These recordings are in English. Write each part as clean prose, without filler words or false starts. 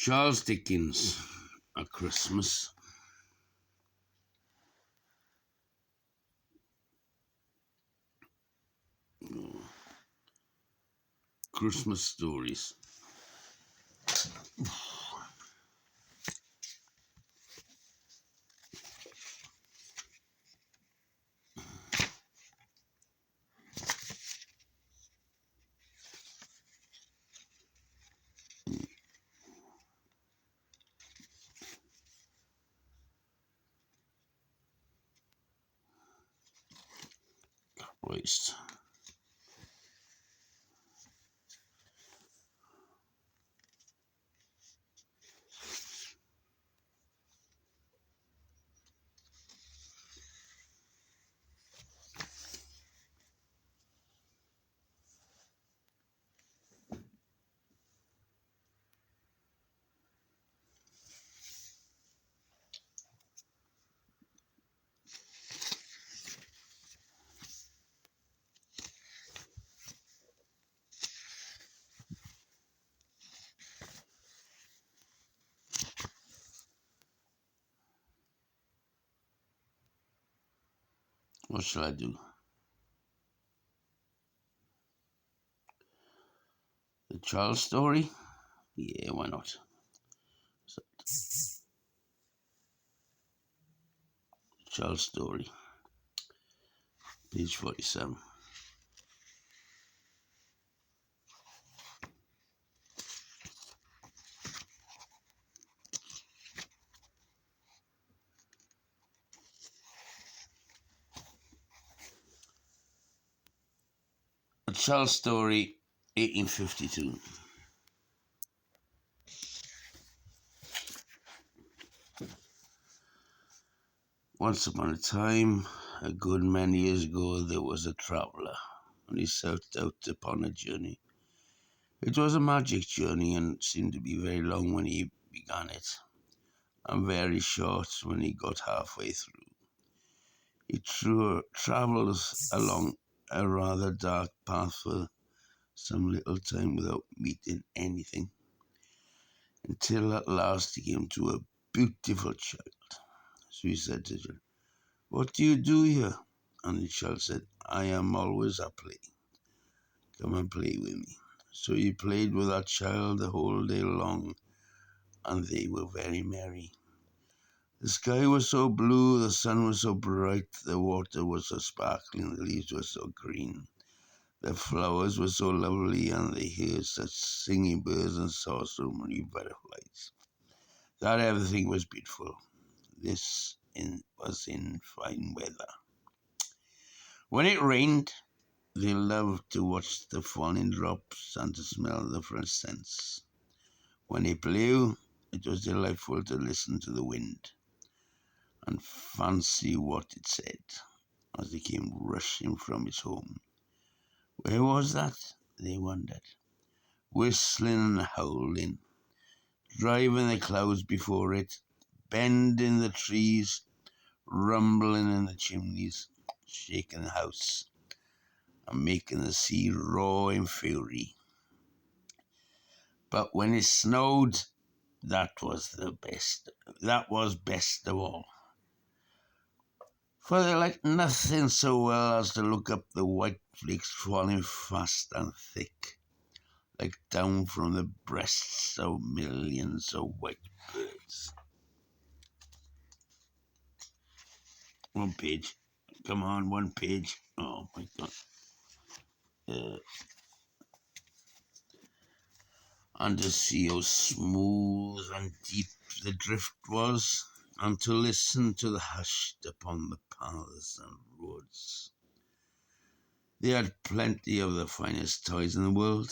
Charles Dickens, A Christmas. Christmas stories. Christ. What shall I do? The Charles story? Yeah, why not? So, Charles story, page 47. A Charles story, 1852. Once upon a time, a good many years ago, there was a traveller, and he set out upon a journey. It was a magic journey and seemed to be very long when he began it, and very short when he got halfway through. He travelled along a rather dark path for some little time without meeting anything, until at last he came to a beautiful child. So he said to her, "What do you do here?" And the child said, "I am always at play. Come and play with me." So he played with that child the whole day long, and they were very merry. The sky was so blue, the sun was so bright, the water was so sparkling, the leaves were so green, the flowers were so lovely, and they heard such singing birds and saw so many butterflies, that everything was beautiful. Was in fine weather. When it rained, they loved to watch the falling drops and to smell the fresh scents. When it blew, it was delightful to listen to the wind and fancy what it said as it came rushing from its home. Where was that? They wondered, whistling and howling, driving the clouds before it, bending the trees, rumbling in the chimneys, shaking the house, and making the sea roar in fury. But when it snowed, that was best of all. For they liked nothing so well as to look up the white flakes falling fast and thick, like down from the breasts of millions of white birds. One page. Come on, one page. Oh my God. And to see how smooth and deep the drift was, and to listen to the hush upon the paths and roads. They had plenty of the finest toys in the world,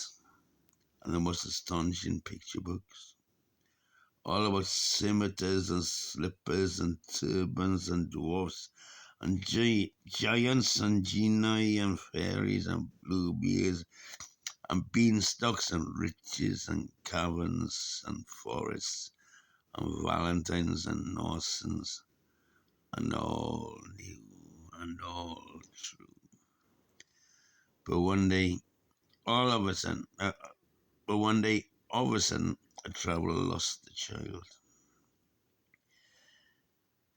and the most astonishing picture books, all about scimitars and slippers and turbans and dwarfs and giants and genii and fairies and bluebeards and beanstalks and riches and caverns and forests and valentines and Norsens, and all new and all true. But one day, all of a sudden, but one day All of a sudden, a traveller lost the child.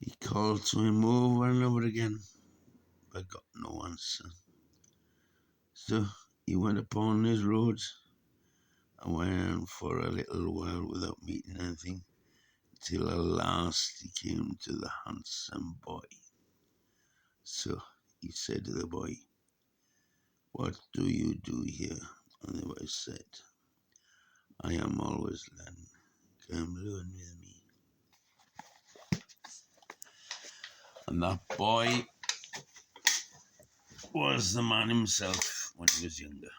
He called to him over and over again, but got no answer. So he went upon his road and went on for a little while without meeting anything, till at last he came to the handsome boy. So he said to the boy, "What do you do here?" And the boy said, "I am always learning. Come learn with me." And that boy was the man himself when he was younger.